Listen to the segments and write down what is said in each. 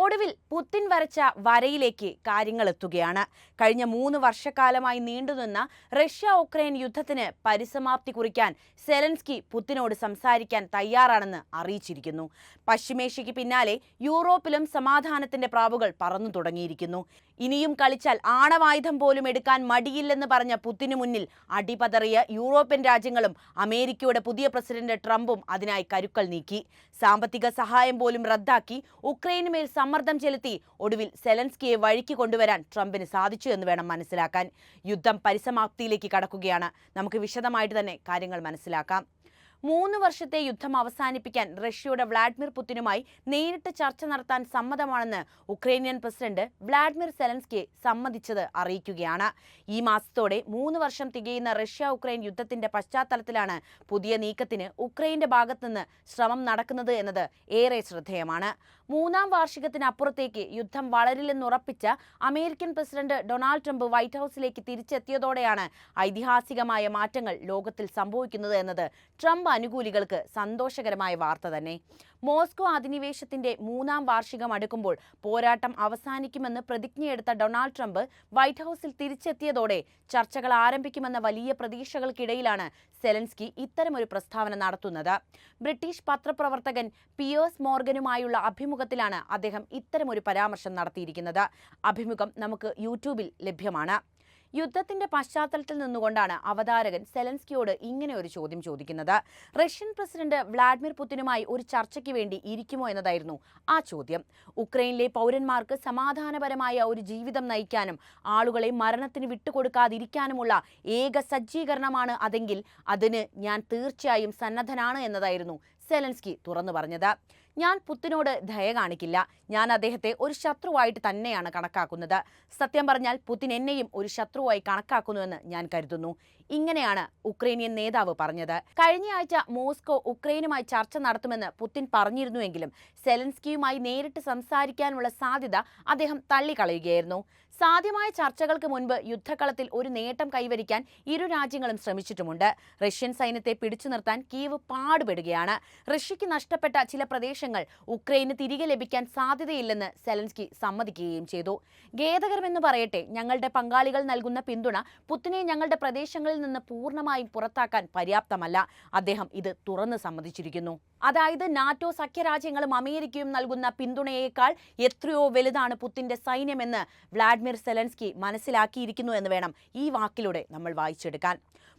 ഒടുവിൽ പുത്തിൻ വരച്ച വരയിലേക്ക് കാര്യങ്ങൾ എത്തുകയാണ്. കഴിഞ്ഞ 3 വർഷക്കാലമായി നീണ്ടുനിന്ന റഷ്യ ഉക്രൈൻ യുദ്ധത്തിന് പരിസമാപ്തി കുറിക്കാൻ സെലൻസ്കി പുത്തിനോട് സംസാരിക്കാൻ തയ്യാറാണെന്ന് അറിയിച്ചിരിക്കുന്നു. പശ്ചിമേഷ്യയ്ക്ക് പിന്നാലെ യൂറോപ്പിലും സമാധാനത്തിന്റെ പ്രാവുകൾ പറന്നു തുടങ്ങിയിരിക്കുന്നു. ഇനിയും കളിച്ചാൽ ആണവായുധം പോലും എടുക്കാൻ മടിയില്ലെന്ന് പറഞ്ഞ പുത്തിനു മുന്നിൽ അടിപതറിയ യൂറോപ്യൻ രാജ്യങ്ങളും അമേരിക്കയുടെ പുതിയ പ്രസിഡന്റ് ട്രംപും അതിനായി കരുക്കൾ നീക്കി. സാമ്പത്തിക സഹായം പോലും റദ്ദാക്കി ഉക്രൈനുമേൽ സമ്മർദ്ദം ചെലുത്തി ഒടുവിൽ സെലൻസ്കിയെ വഴിക്ക് കൊണ്ടുവരാൻ ട്രംപിന് സാധിച്ചു എന്ന് വേണം മനസ്സിലാക്കാൻ. യുദ്ധം പരിസമാപ്തിയിലേക്ക് കടക്കുകയാണ്. നമുക്ക് വിശദമായിട്ട് തന്നെ കാര്യങ്ങൾ മനസ്സിലാക്കാം. 3 വർഷത്തെ യുദ്ധം അവസാനിപ്പിക്കാൻ റഷ്യയുടെ വ്ളാഡിമിർ പുത്തിനുമായി നേരിട്ട് ചർച്ച നടത്താൻ സമ്മതമാണെന്ന് ഉക്രൈനിയൻ പ്രസിഡന്റ് വ്ളാഡിമിർ സെലൻസ്കി സമ്മതിച്ചത് അറിയിക്കുകയാണ്. ഈ മാസത്തോടെ 3 വർഷം തികയുന്ന റഷ്യ ഉക്രൈൻ യുദ്ധത്തിന്റെ പശ്ചാത്തലത്തിലാണ് പുതിയ നീക്കത്തിന് ഉക്രൈന്റെ ഭാഗത്തുനിന്ന് ശ്രമം നടക്കുന്നത് എന്നത് ഏറെ ശ്രദ്ധേയമാണ്. 3ാം വാർഷികത്തിനപ്പുറത്തേക്ക് യുദ്ധം വളരില്ലെന്നുറപ്പിച്ച American president Donald Trump white ഹൌസിലേക്ക് തിരിച്ചെത്തിയതോടെയാണ് ഐതിഹാസികമായ മാറ്റങ്ങൾ ലോകത്തിൽ സംഭവിക്കുന്നത് എന്നത് ട്രംപ് അനുകൂലികൾക്ക് സന്തോഷകരമായ വാർത്ത തന്നെ. മോസ്കോ അധിനിവേശത്തിന്റെ 3ാം വാർഷികം അടുക്കുമ്പോൾ പോരാട്ടം അവസാനിക്കുമെന്ന് പ്രതിജ്ഞയെടുത്ത ഡൊണാൾഡ് ട്രംപ് വൈറ്റ് ഹൌസിൽ തിരിച്ചെത്തിയതോടെ ചർച്ചകൾ ആരംഭിക്കുമെന്ന വലിയ പ്രതീക്ഷകൾക്കിടയിലാണ് സെലൻസ്കി ഇത്തരമൊരു പ്രസ്താവന നടത്തുന്നത്. ബ്രിട്ടീഷ് പത്രപ്രവർത്തകൻ പിയേഴ്സ് മോർഗനുമായുള്ള അഭിമുഖത്തിലാണ് അദ്ദേഹം ഇത്തരമൊരു പരാമർശം നടത്തിയിരിക്കുന്നത്. അഭിമുഖം നമുക്ക് യൂട്യൂബിൽ ലഭ്യമാണ്. യുദ്ധത്തിന്റെ പശ്ചാത്തലത്തിൽ നിന്നുകൊണ്ടാണ് അവതാരകൻ സെലൻസ്കിയോട് ഇങ്ങനെ ഒരു ചോദ്യം ചോദിക്കുന്നത്. റഷ്യൻ പ്രസിഡന്റ് വ്ളാഡിമിർ പുത്തിനുമായി ഒരു ചർച്ചയ്ക്ക് വേണ്ടി ഇരിക്കുമോ എന്നതായിരുന്നു ആ ചോദ്യം. ഉക്രൈനിലെ പൗരന്മാർക്ക് സമാധാനപരമായ ഒരു ജീവിതം നയിക്കാനും ആളുകളെ മരണത്തിന് വിട്ടുകൊടുക്കാതിരിക്കാനുമുള്ള ഏക സജ്ജീകരണമാണ് അതെങ്കിൽ അതിന് ഞാൻ തീർച്ചയായും സന്നദ്ധനാണ് എന്നതായിരുന്നു സെലൻസ്കി തുറന്നു പറഞ്ഞത്. ഞാൻ പുത്തിനോട് ദയ കാണിക്കില്ല. ഞാൻ അദ്ദേഹത്തെ ഒരു ശത്രുവായിട്ട് തന്നെയാണ് കണക്കാക്കുന്നത്. സത്യം പറഞ്ഞാൽ പുത്തിൻ എന്നെയും ഒരു ശത്രുവായി കണക്കാക്കുന്നുവെന്ന് ഞാൻ കരുതുന്നു. ഇങ്ങനെയാണ് ഉക്രൈനിയൻ നേതാവ് പറഞ്ഞത്. കഴിഞ്ഞയാഴ്ച മോസ്കോ ഉക്രൈനുമായി ചർച്ച നടത്തുമെന്ന് പുത്തിൻ പറഞ്ഞിരുന്നുവെങ്കിലും സെലൻസ്കിയുമായി നേരിട്ട് സംസാരിക്കാനുള്ള സാധ്യത അദ്ദേഹം തള്ളിക്കളയുകയായിരുന്നു. സാധ്യമായ ചർച്ചകൾക്ക് മുൻപ് യുദ്ധക്കളത്തിൽ ഒരു നേട്ടം കൈവരിക്കാൻ ഇരു രാജ്യങ്ങളും ശ്രമിച്ചിട്ടുമുണ്ട്. റഷ്യൻ സൈന്യത്തെ പിടിച്ചു നിർത്താൻ കീവ് പാടുപെടുകയാണ്. റഷ്യയ്ക്ക് നഷ്ടപ്പെട്ട ചില പ്രദേശങ്ങൾ ഉക്രൈന് തിരികെ ലഭിക്കാൻ സാധ്യതയില്ലെന്ന് സെലൻസ്കി സമ്മതിക്കുകയും ചെയ്തു. ഖേദകരമെന്ന് പറയട്ടെ, ഞങ്ങളുടെ പങ്കാളികൾ നൽകുന്ന പിന്തുണ പുത്തിനെ ഞങ്ങളുടെ പ്രദേശങ്ങളിൽ നിന്ന് പൂർണ്ണമായും പുറത്താക്കാൻ പര്യാപ്തമല്ല. അദ്ദേഹം ഇത് തുറന്ന് സമ്മതിച്ചിരിക്കുന്നു. അതായത് നാറ്റോ സഖ്യരാജ്യങ്ങളും അമേരിക്കയും നൽകുന്ന പിന്തുണയേക്കാൾ എത്രയോ വലുതാണ് പുത്തിന്റെ സൈന്യമെന്ന് വ്ളാഡിമിർ സെലൻസ്കി മനസ്സിലാക്കിയിരിക്കുന്നു എന്ന് വേണം ഈ വാക്കിലൂടെ നമ്മൾ വായിച്ചെടുക്കാൻ.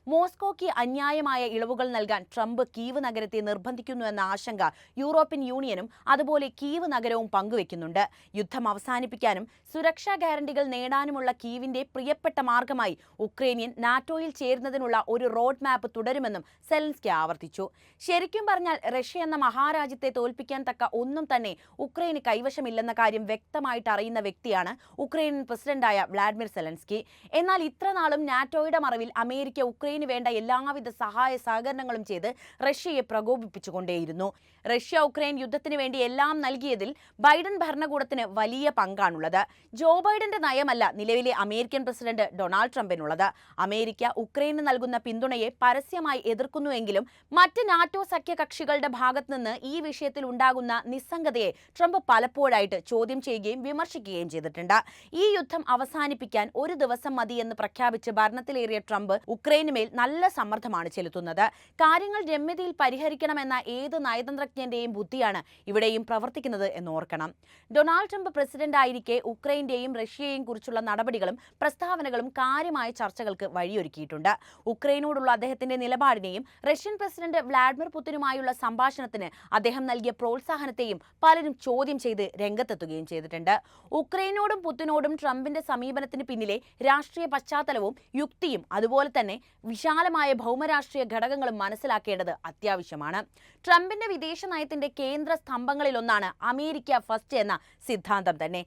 മോസ്കോയ്ക്ക് അന്യായമായ ഇളവുകൾ നൽകാൻ ട്രംപ് കീവ് നഗരത്തെ നിർബന്ധിക്കുന്നുവെന്ന ആശങ്ക യൂറോപ്യൻ യൂണിയനും അതുപോലെ കീവ് നഗരവും പങ്കുവെക്കുന്നുണ്ട്. യുദ്ധം അവസാനിപ്പിക്കാനും സുരക്ഷാ ഗ്യാരണ്ടികൾ നേടാനുമുള്ള കീവിന്റെ പ്രിയപ്പെട്ട മാർഗമായി ഉക്രൈനിയൻ നാറ്റോയിൽ ചേരുന്നതിനുള്ള ഒരു റോഡ് മാപ്പ് തുടരുമെന്നും സെലൻസ്കി ആവർത്തിച്ചു. ശരിക്കും പറഞ്ഞാൽ റഷ്യ എന്ന മഹാരാജ്യത്തെ തോൽപ്പിക്കാൻ തക്ക ഒന്നും തന്നെ ഉക്രൈന് കൈവശമില്ലെന്ന കാര്യം വ്യക്തമായിട്ട് അറിയുന്ന വ്യക്തിയാണ് ഉക്രൈനിയൻ പ്രസിഡന്റായ വ്ളാഡിമിർ സെലൻസ്കി. എന്നാൽ ഇത്രനാളും നാറ്റോയുടെ മറവിൽ അമേരിക്ക ഉക്രൈന് വേണ്ട എല്ലാവിധ സഹായ സഹകരണങ്ങളും ചെയ്ത് റഷ്യയെ പ്രകോപിപ്പിച്ചുകൊണ്ടേയിരുന്നു. റഷ്യ ഉക്രൈൻ യുദ്ധത്തിന് വേണ്ടി എല്ലാം നൽകിയതിൽ ബൈഡൻ ഭരണകൂടത്തിന് വലിയ പങ്കാണുള്ളത്. ജോ ബൈഡന്റെ നയമല്ല നിലവിലെ അമേരിക്കൻ പ്രസിഡന്റ് ഡൊണാൾഡ് ട്രംപിനുള്ളത്. അമേരിക്ക ഉക്രൈന് നൽകുന്ന പിന്തുണയെ പരസ്യമായി എതിർക്കുന്നുവെങ്കിലും മറ്റ് നാറ്റോ സഖ്യകക്ഷികളുടെ ഭാഗത്തു നിന്ന് ഈ വിഷയത്തിൽ ഉണ്ടാകുന്ന നിസ്സംഗതയെ ട്രംപ് പലപ്പോഴായിട്ട് ചോദ്യം ചെയ്യുകയും വിമർശിക്കുകയും ചെയ്തിട്ടുണ്ട്. ഈ യുദ്ധം അവസാനിപ്പിക്കാൻ ഒരു ദിവസം മതിയെന്ന് പ്രഖ്യാപിച്ച് ഭരണത്തിലേറിയ ട്രംപ് ഉക്രൈനുമേൽ നല്ല സമ്മർദ്ദമാണ് ചെലുത്തുന്നത്. കാര്യങ്ങൾ രമ്യതയിൽ പരിഹരിക്കണമെന്ന ഏത് നയതന്ത്രജ്ഞന്റെയും ബുദ്ധിയാണ് ഇവിടെയും പ്രവർത്തിക്കുന്നത് എന്നോർക്കണം. ഡൊണാൾഡ് ട്രംപ് പ്രസിഡന്റ് ആയിരിക്കെ ഉക്രൈന്റെയും റഷ്യയെയും കുറിച്ചുള്ള നടപടികളും പ്രസ്താവനകളും കാര്യമായ ചർച്ചകൾക്ക് വഴിയൊരുക്കിയിട്ടുണ്ട്. ഉക്രൈനോടുള്ള അദ്ദേഹത്തിന്റെ നിലപാടിനെയും റഷ്യൻ പ്രസിഡന്റ് വ്ളാഡിമിർ പുത്തിനുമായുള്ള സംഭാഷണത്തിന് അദ്ദേഹം നൽകിയ പ്രോത്സാഹനത്തെയും പലരും ചോദ്യം ചെയ്ത് രംഗത്തെത്തുകയും ചെയ്തിട്ടുണ്ട്. ഉക്രൈനോടും പുത്തിനോടും ട്രംപിന്റെ സമീപനത്തിന് പിന്നിലെ രാഷ്ട്രീയ പശ്ചാത്തലവും യുക്തിയും അതുപോലെ തന്നെ വിശാലമായ ഭൗമരാഷ്ട്രീയ ഘടകങ്ങളും മനസ്സിലാക്കേണ്ടത് അത്യാവശ്യമാണ്. ട്രംപിന്റെ വിദേശ നയത്തിന്റെ കേന്ദ്ര സ്തംഭങ്ങളിലൊന്നാണ് അമേരിക്ക ഫസ്റ്റ് എന്ന സിദ്ധാന്തം തന്നെ.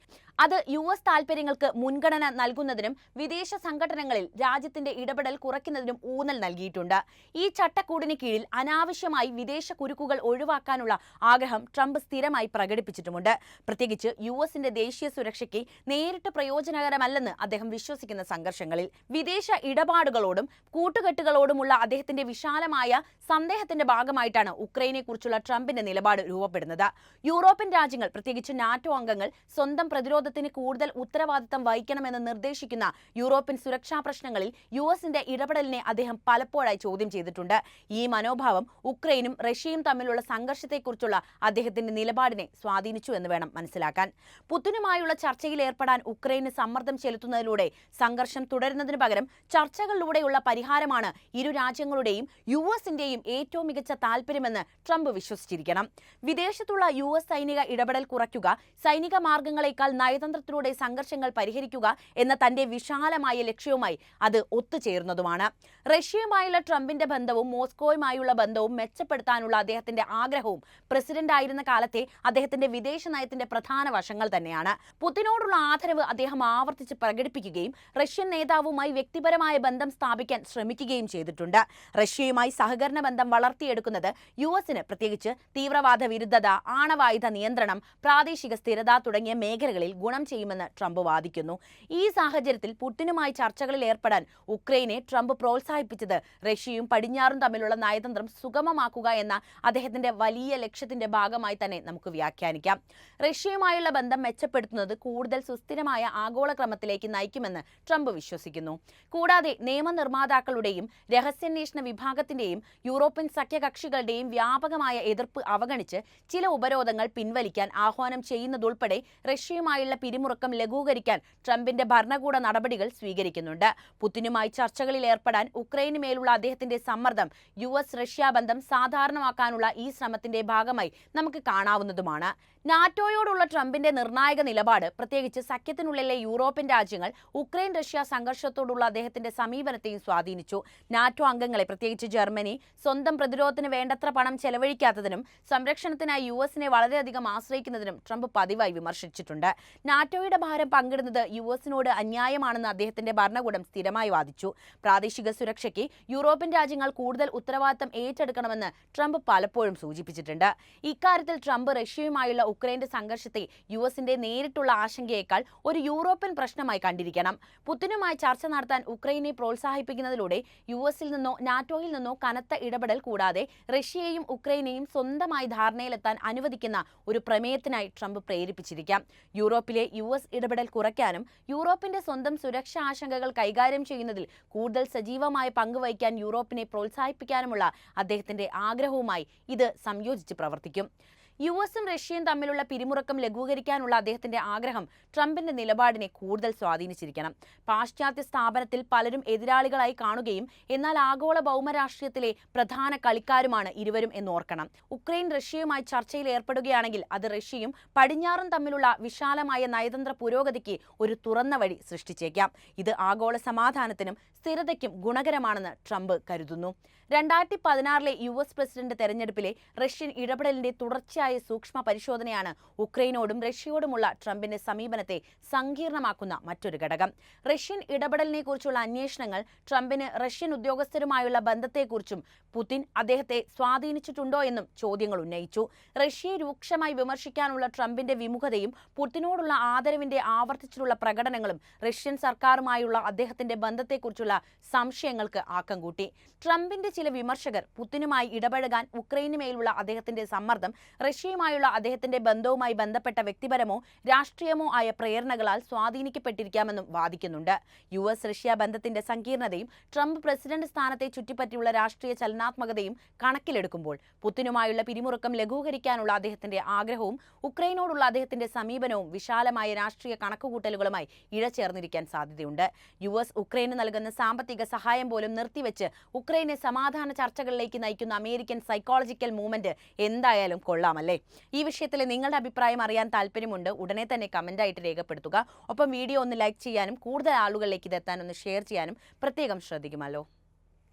അത് US താൽപര്യങ്ങൾക്ക് മുൻഗണന നൽകുന്നതിനും വിദേശ സംഘടനകളിൽ രാജ്യത്തിന്റെ ഇടപെടൽ കുറയ്ക്കുന്നതിനും ഊന്നൽ നൽകിയിട്ടുണ്ട്. ഈ ചട്ടക്കൂടിന് കീഴിൽ അനാവശ്യമായി വിദേശ കുരുക്കുകൾ ഒഴിവാക്കാനുള്ള ആഗ്രഹം ട്രംപ് സ്ഥിരമായി പ്രകടിപ്പിച്ചിട്ടുമുണ്ട്. പ്രത്യേകിച്ച് USന്റെ ദേശീയ സുരക്ഷയ്ക്ക് നേരിട്ട് പ്രയോജനകരമല്ലെന്ന് അദ്ദേഹം വിശ്വസിക്കുന്ന സംഘർഷങ്ങളിൽ. വിദേശ ഇടപാടുകളോടും കൂട്ടുകെട്ടുകളോടുമുള്ള അദ്ദേഹത്തിന്റെ വിശാലമായ സന്ദേഹത്തിന്റെ ഭാഗമായിട്ടാണ് ഉക്രൈനെ കുറിച്ചുള്ള ട്രംപിന്റെ നിലപാട് രൂപപ്പെടുന്നത്. യൂറോപ്യൻ രാജ്യങ്ങൾ, പ്രത്യേകിച്ച് നാറ്റോ അംഗങ്ങൾ സ്വന്തം പ്രതിരോധത്തിന് കൂടുതൽ ഉത്തരവാദിത്തം വഹിക്കണമെന്ന് നിർദ്ദേശിക്കുന്ന യൂറോപ്യൻ സുരക്ഷാ പ്രശ്നങ്ങളിൽ USന്റെ ഇടപെടലിനെ അദ്ദേഹം പലപ്പോഴായി ചോദ്യം ചെയ്തിട്ടുണ്ട്. ഈ മനോഭാവം ഉക്രൈനും റഷ്യയും തമ്മിലുള്ള സംഘർഷത്തെക്കുറിച്ചുള്ള അദ്ദേഹത്തിന്റെ നിലപാടിനെ സ്വാധീനിച്ചു എന്ന് വേണം മനസ്സിലാക്കാൻ. പുതിനുമായുള്ള ചർച്ചയിൽ ഏർപ്പെടാൻ ഉക്രൈന് സമ്മർദ്ദം ചെലുത്തുന്നതിലൂടെ സംഘർഷം തുടരുന്നതിനു പകരം ചർച്ചകളിലൂടെയുള്ള പരിഹാരമാണ് ഇരു രാജ്യങ്ങളുടെയും USന്റെയും ഏറ്റവും മികച്ച താൽപര്യമെന്ന് ട്രംപ് വിശ്വസിച്ചിരിക്കണം. വിദേശത്തുള്ള US സൈനിക ഇടപെടൽ കുറയ്ക്കുക, സൈനിക മാർഗങ്ങളെക്കാൾ നയതന്ത്രത്തിലൂടെ സംഘർഷങ്ങൾ പരിഹരിക്കുക എന്ന തന്റെ വിശാലമായ ലക്ഷ്യവുമായി അത് ഒത്തുചേർന്നതുമാണ്. റഷ്യയുമായുള്ള ട്രംപിന്റെ ബന്ധവും മോസ്കോയുമായുള്ള ബന്ധവും മെച്ചപ്പെടുത്താനുള്ള അദ്ദേഹത്തിന്റെ ആഗ്രഹവും പ്രസിഡന്റായിരുന്ന കാലത്തെ അദ്ദേഹത്തിന്റെ വിദേശ നയത്തിന്റെ പ്രധാന വശങ്ങൾ തന്നെയാണ്. പുതിനോടുള്ള ആദരവ് അദ്ദേഹം ആവർത്തിച്ച് പ്രകടിപ്പിക്കുകയും റഷ്യൻ നേതാവുമായി വ്യക്തിപരമായ ബന്ധം സ്ഥാപിക്കാൻ ശ്രമിക്കുകയും ചെയ്തിട്ടുണ്ട്. റഷ്യയുമായി സഹകരണ ബന്ധം വളർത്തിയെടുക്കുന്നത് USന് പ്രത്യേകിച്ച് തീവ്രവാദ വിരുദ്ധത, ആണവായുധ നിയന്ത്രണം, പ്രാദേശിക സ്ഥിരത തുടങ്ങിയ മേഖലകളിൽ ഗുണം ചെയ്യുമെന്ന് ട്രംപ് വാദിക്കുന്നു. ഈ സാഹചര്യത്തിൽ പുടിനുമായി ചർച്ചകളിൽ ഏർപ്പെടാൻ ഉക്രൈനെ ട്രംപ് പ്രോത്സാഹിപ്പിച്ചത് റഷ്യയും പടിഞ്ഞാറും തമ്മിലുള്ള നയതന്ത്രം സുഗമമാക്കുക എന്ന അദ്ദേഹത്തിന്റെ വലിയ ലക്ഷ്യത്തിന്റെ ഭാഗമായി തന്നെ നമുക്ക് വ്യാഖ്യാനിക്കാം. റഷ്യയുമായുള്ള ബന്ധം മെച്ചപ്പെടുത്തുന്നത് കൂടുതൽ സുസ്ഥിരമായ ആഗോളക്രമത്തിലേക്ക് നയിക്കുമെന്ന് ട്രംപ് വിശ്വസിക്കുന്നു. കൂടാതെ നിയമനിർമ്മാതാക്കളുടെയും രഹസ്യാന്വേഷണ വിഭാഗത്തിന്റെയും യൂറോപ്യൻ സഖ്യകക്ഷികളുടെയും വ്യാപകമായ എതിർപ്പ് അവഗണിച്ച് ചില ഉപരോധങ്ങൾ പിൻവലിക്കാൻ ആഹ്വാനം ചെയ്യുന്നതുൾപ്പെടെ റഷ്യയുമായുള്ള പിരിമുറുക്കം ലഘൂകരിക്കാൻ ട്രംപിന്റെ ഭരണകൂട നടപടികൾ സ്വീകരിക്കുന്നുണ്ട്. പുതിനുമായി ചർച്ചകളിൽ ഏർപ്പെടാൻ ഉക്രൈന് മേലുള്ള അദ്ദേഹത്തിന്റെ സമ്മർദ്ദം US-റഷ്യ ബന്ധം സാധാരണമാക്കാനുള്ള ഈ ശ്രമത്തിന്റെ ഭാഗമായി നമുക്ക് കാണാവുന്നതുമാണ്. നാറ്റോയോടുള്ള ട്രംപിന്റെ നിർണായക നിലപാട്, പ്രത്യേകിച്ച് സഖ്യത്തിനുള്ളിലെ യൂറോപ്യൻ രാജ്യങ്ങൾ ഉക്രൈൻ റഷ്യ സംഘർഷത്തോടുള്ള അദ്ദേഹത്തിന്റെ സമീപനത്തെയും സ്വാധീനിച്ചു. നാറ്റോ അംഗങ്ങളെ, പ്രത്യേകിച്ച് ജർമ്മനി, സ്വന്തം പ്രതിരോധത്തിന് വേണ്ടത്ര പണം ചെലവഴിക്കാത്തതിനും സംരക്ഷണത്തിനായി USനെ വളരെയധികം ആശ്രയിക്കുന്നതിനും ട്രംപ് പതിവായി വിമർശിച്ചിട്ടുണ്ട്. നാറ്റോയുടെ ഭാരം പങ്കിടുന്നത് USനോട് അന്യായമാണെന്ന് അദ്ദേഹത്തിന്റെ ഭരണകൂടം സ്ഥിരമായി വാദിച്ചു. പ്രാദേശിക സുരക്ഷയ്ക്ക് യൂറോപ്യൻ രാജ്യങ്ങൾ കൂടുതൽ ഉത്തരവാദിത്തം ഏറ്റെടുക്കണമെന്ന് ട്രംപ് പലപ്പോഴും സൂചിപ്പിച്ചിട്ടുണ്ട്. ഇക്കാര്യത്തിൽ ട്രംപ് റഷ്യയുമായുള്ള ഉക്രൈന്റെ സംഘർഷത്തെ USന്റെ നേരിട്ടുള്ള ആശങ്കയേക്കാൾ ഒരു യൂറോപ്യൻ പ്രശ്നമായി കണ്ടിരിക്കണം. പുതിനുമായി ചർച്ച നടത്താൻ ഉക്രൈനെ പ്രോത്സാഹിപ്പിക്കുന്നതിലൂടെ USൽ നിന്നോ നാറ്റോയിൽ നിന്നോ കനത്ത ഇടപെടൽ കൂടാതെ റഷ്യയെയും ഉക്രൈനെയും സ്വന്തമായി ധാരണയിലെത്താൻ അനുവദിക്കുന്ന ഒരു പ്രമേയത്തിനായി ട്രംപ് പ്രേരിപ്പിച്ചിരിക്കാം. യൂറോപ്പിലെ US ഇടപെടൽ കുറയ്ക്കാനും യൂറോപ്പിന്റെ സ്വന്തം സുരക്ഷാ ആശങ്കകൾ കൈകാര്യം ചെയ്യുന്നതിൽ കൂടുതൽ സജീവമായ പങ്കുവഹിക്കാൻ യൂറോപ്പിനെ പ്രോത്സാഹിപ്പിക്കാനുമുള്ള അദ്ദേഹത്തിന്റെ ആഗ്രഹവുമായി ഇത് സംയോജിച്ച് പ്രവർത്തിക്കും. USും റഷ്യയും തമ്മിലുള്ള പിരിമുറുക്കം ലഘൂകരിക്കാനുള്ള അദ്ദേഹത്തിന്റെ ആഗ്രഹം ട്രംപിന്റെ നിലപാടിനെ കൂടുതൽ സ്വാധീനിച്ചിരിക്കണം. പാശ്ചാത്യ സ്ഥാപനത്തിൽ പലരും എതിരാളികളായി കാണുകയും എന്നാൽ ആഗോള ഭൗമരാഷ്ട്രീയത്തിലെ പ്രധാന കളിക്കാരുമാണ് ഇരുവരും എന്നോർക്കണം. ഉക്രൈൻ റഷ്യയുമായി ചർച്ചയിൽ ഏർപ്പെടുകയാണെങ്കിൽ അത് റഷ്യയും പടിഞ്ഞാറും തമ്മിലുള്ള വിശാലമായ നയതന്ത്ര പുരോഗതിക്ക് ഒരു തുറന്ന വഴി സൃഷ്ടിച്ചേക്കാം. ഇത് ആഗോള സമാധാനത്തിനും സ്ഥിരതയ്ക്കും ഗുണകരമാണെന്ന് ട്രംപ് കരുതുന്നു. 2016 US പ്രസിഡന്റ് തെരഞ്ഞെടുപ്പിലെ റഷ്യൻ ഇടപെടലിന്റെ തുടർച്ചയായ സൂക്ഷ്മ പരിശോധനയാണ് ഉക്രൈനോടും റഷ്യയോടുമുള്ള ട്രംപിന്റെ സമീപനത്തെ സങ്കീർണമാക്കുന്ന മറ്റൊരു ഘടകം. റഷ്യൻ ഇടപെടലിനെ കുറിച്ചുള്ള അന്വേഷണങ്ങൾ ട്രംപിന് റഷ്യൻ ഉദ്യോഗസ്ഥരുമായുള്ള ബന്ധത്തെക്കുറിച്ചും പുതിൻ അദ്ദേഹത്തെ സ്വാധീനിച്ചിട്ടുണ്ടോ എന്നും ചോദ്യങ്ങൾ ഉന്നയിച്ചു. റഷ്യയെ രൂക്ഷമായി വിമർശിക്കാനുള്ള ട്രംപിന്റെ വിമുഖതയും പുതിനോടുള്ള ആദരവിന്റെ ആവർത്തിച്ചിട്ടുള്ള പ്രകടനങ്ങളും റഷ്യൻ സർക്കാരുമായുള്ള അദ്ദേഹത്തിന്റെ ബന്ധത്തെക്കുറിച്ചുള്ള സംശയങ്ങൾക്ക് ആക്കം കൂട്ടി. ട്രംപിന്റെ ചില വിമർശകർ പുതിനുമായി ഇടപഴകാൻ ഉക്രൈന് മേലുള്ള അദ്ദേഹത്തിന്റെ സമ്മർദ്ദം റഷ്യയുമായുള്ള അദ്ദേഹത്തിന്റെ ബന്ധവുമായി ബന്ധപ്പെട്ട വ്യക്തിപരമോ രാഷ്ട്രീയമോ ആയ പ്രേരണകളാൽ സ്വാധീനിക്കപ്പെട്ടിരിക്കാമെന്നും വാദിക്കുന്നുണ്ട്. US-റഷ്യ ബന്ധത്തിന്റെ സങ്കീർണതയും ട്രംപ് പ്രസിഡന്റ് സ്ഥാനത്തെ ചുറ്റിപ്പറ്റിയുള്ള രാഷ്ട്രീയ ചലനാത്മകതയും കണക്കിലെടുക്കുമ്പോൾ പുതിനുമായുള്ള പിരിമുറുക്കം ലഘൂകരിക്കാനുള്ള അദ്ദേഹത്തിന്റെ ആഗ്രഹവും ഉക്രൈനോടുള്ള അദ്ദേഹത്തിന്റെ സമീപനവും വിശാലമായ രാഷ്ട്രീയ കണക്കുകൂട്ടലുകളുമായി ഇഴചേർന്നിരിക്കാൻ സാധ്യതയുണ്ട്. US ഉക്രൈന് നൽകുന്ന സാമ്പത്തിക സഹായം പോലും നിർത്തിവെച്ച് ഉക്രൈനെ സമാധാന ചർച്ചകളിലേക്ക് നയിക്കുന്ന അമേരിക്കൻ സൈക്കോളജിക്കൽ മൂവ്മെന്റ് എന്തായാലും കൊള്ളാമല്ലേ? ഈ വിഷയത്തിൽ നിങ്ങളുടെ അഭിപ്രായം അറിയാൻ താല്പര്യമുണ്ട്. ഉടനെ തന്നെ കമന്റായിട്ട് രേഖപ്പെടുത്തുക. ഒപ്പം വീഡിയോ ഒന്ന് ലൈക്ക് ചെയ്യാനും കൂടുതൽ ആളുകളിലേക്ക് ഇതെത്താൻ ഒന്ന് ഷെയർ ചെയ്യാനും പ്രത്യേകം ശ്രദ്ധിക്കുമല്ലോ.